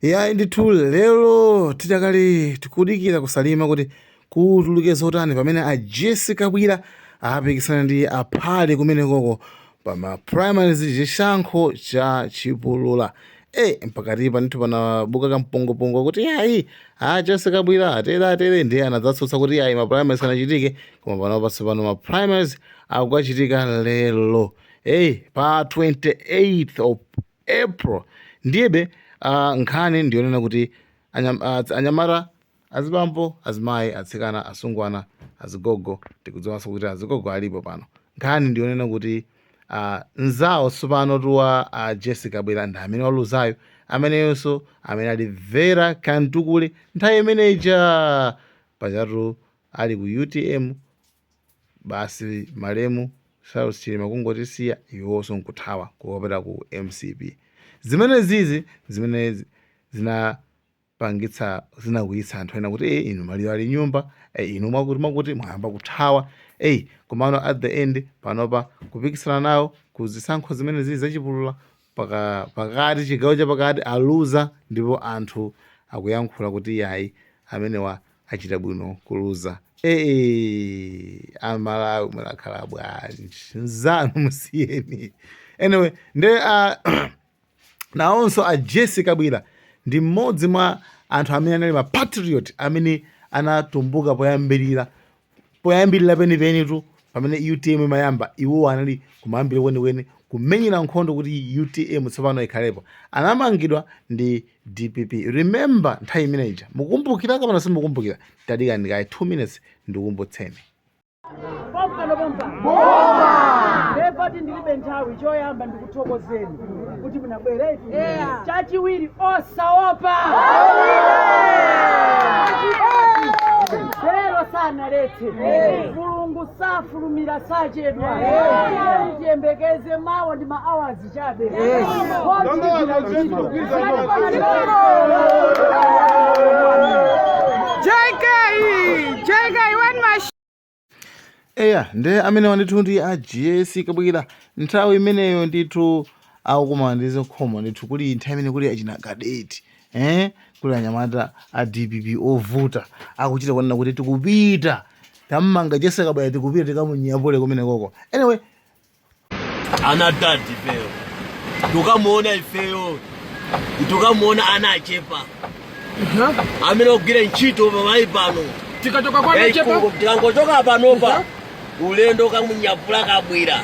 Ya ndithu lero titakali tikudikira kusalima kuti kutuluke zotani pamene a Jessica Bwira apikisana ndi aphale kumenekoko pama primaries chisankho cha Chipulula. Mpakati panithu panabuka kampongopongo kuti yayi a Jessica Bwira atere ndiye anadzatsutsa kuti yayi ma primaries anachitike, koma panopanso pano ma primaries akukachitika lero pa 28th of April. Ndiyebe nkhani ndionena kuti anyamata, azibambo, azimayi, atsikana, asungwana, azigogo, tikudziwanso kuti azigogo alipo pano. Nkhani ndionena kuti nzawo tsopano tuwa Jessica Bwira ndi amene waluzayo, ameneyonso amene ali Vera Kantukule nthawi imeneja pachatu ali ku UTM. Basi malemu Charles Chilima kungotisiya iwonso nkuthawa kuopera ku MCP. Zimenezi zimene zinakuyitsa anthu ena kuti inu Maliro ali nyumba, inu mwakuti mwayamba kuthawa. Komano at the end panopa kupikisana nawo ku zisankho zimenezi zachipulula pakati chigawo cha pakati aluza, ndipo anthu akuyankhula kuti yayi amenewa achita bwino kuluza. Amalawi mulakhala bwanji nzanu musiyeni. Anyway, nawonso a Jessica Bwira ndi mmodzi mwa anthu amene anali ma patriot amene anatumbuka poyambirira penipeni tu pamene UTM imayamba. Iwo anali kumayambira kwenikweni kumenyera nkhondo kuti UTM tsopano ikhalepo. Anamangidwa ndi DPP. Remember nthawi imeneja, mukumbukira kapena simukumbukira? Tadika ndikayi 2 minutes ndikumbutseni. Nevati ndilibe nthawi choyamba ndikuthokozeni kuti munabwera. Chachiwiri osaopa lero sanaletse, mulungu safulumira sachedwa. Tiyembekeze mawa ndi ma hours chabe. JK one mash. Nde amene wandithu ndi a Jessica Bwira nthawi imeneyo ndithu akukoma ndi zokhoma ndithu kuli nthawi imene kuli achina kadeti kuli anyamata a DPP ovuta akuchita kwanena kuti tikupita tammanga Jessica Bwira, tikupita tikamunyapule kumenekoko. Anyway, anadadi ifeyo tukamuona ifeyo tukamuona anachepa amene ogwira ntchito pamayi pano tikatoka kwa anachepa tikangochoka panopa ulendo kamunyapula kabwira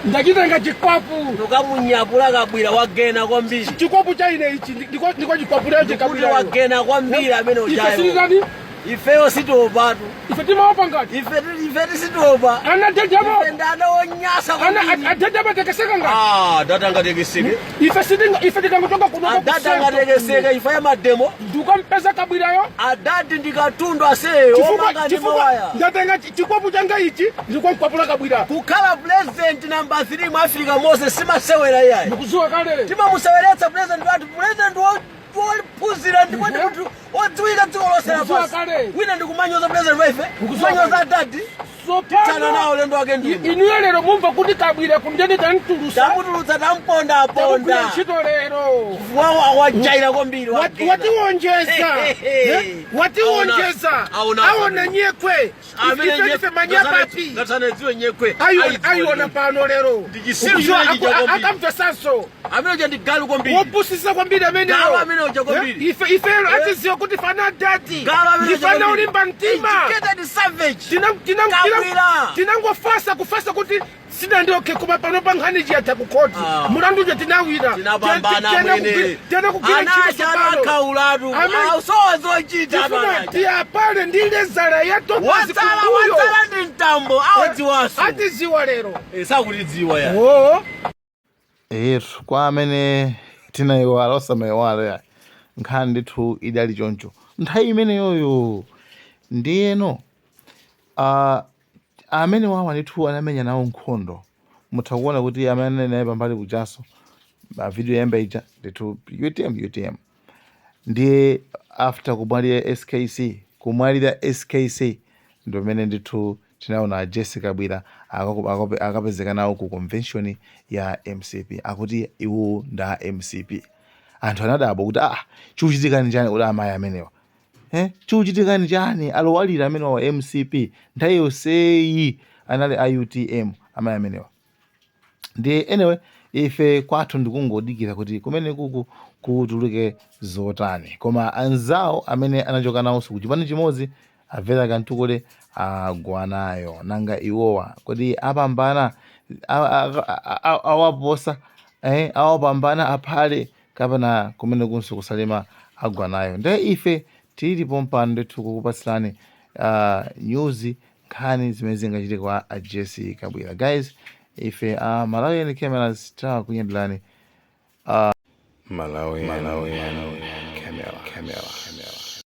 ndachitenga chikwapu tukamunyapula kabwira wagena kwambiri. Chikwapu cha ine ichi ndiko chikwapu leje kabwira wagena kwambiri amene uchayo. Ifeyo sitopatu. Ife timaopa ngati? Ife tisitopa. Ana tetamo. Ife ndana onyasa kwambiri. Ana atetamo tekeseka ngati? Data ngatekeseke. Ife tikangotoka kunoka kuseka. Data ngatekeseka ife ya mademo. Ndukampeza kabwira yo? Adadi ndikatundu aseyo. Chifukwa ndatenga chikwapu changa ichi ndikwapula kabwira. Kukhala president number 3 mu Africa mose simasewera iyayi. Ndikuzuwa kale. Timamuseweretsa president wathu, president waliphunzira ndipo ndi munthu odziwika dziko lonse lapansi. Wina ndikumanyoza president waife, kumanyoza adadi. Tana nawo lendo wake ndimo. Inuyo lero mumva kuti kabwira kundeni tamutulutsa. Tamutulutsa tamponda. Ntchito lero. Wajaira kwambiri. Watiwonjeza. Watiwonjeza. Aona nyekwe. Ife manyapapi. Ngatana ziwe nyekwe. Ayiona pano lero. Ndichisirusha akamva saso. Amene ndigalu kwambiri. Wopusisa kwambiri amene. Galu amene uja kwambiri. Ife atiziyo kuti fana dati. Galu amene ifana ulimba mtima. Educated savage. Tinangofasa kufasa kuti sina ndoke kuba pano pankhani chiyatha kukoti. Mulandu nje tinawira. Tinapambana mwene. Tena kugwira ntchito pano. Akaulatu. Sozochita bana. Tia pale ndile zara yato kwazi kubuyo. Watsala ndi mtambo. Awodziwaso. Atiziwa lero. Sakulidziwa ya. Kwa amene tinaiwala osamayiwala ya nkhani ndithu idali choncho nthawi imeneyoyo. Ndiyeno amene wawa ndithu anamenya nawo nkhondo. Mutha kuona kuti amene naye pambali kujaso video yamba ija ndithu UTM ndiye after kumwalira SKC ndo mene ndithu tinaona Jessica Bwira akapezeka nawo ku convention ya MCP akuti iwo nda MCP. anthu anadabwa kuti chikuchitikani chani kuti amayi amenewa chikuchitikani chani alowalira amenewa wa MCP nthawi yonseyi anali a UTM amayi amenewa. Ndi anyway ife kwathu ndikungodikira kuti kumene kuku kutuluke zotani, koma anzawo amene anachoka nawonso ku chipani chimodzi amvera kantukule agwanayo. Nanga iwowa kodi apambana awaposa awapambana aphale kapena kumene kunso kusalima agwanayo. Nde ife tilipo mpano ndithu kukupatsirani news nkhani zimene zingachitika kwa Jesse Kabwera. Guys, ife Malawi and Cameras takunyadilani Malawi.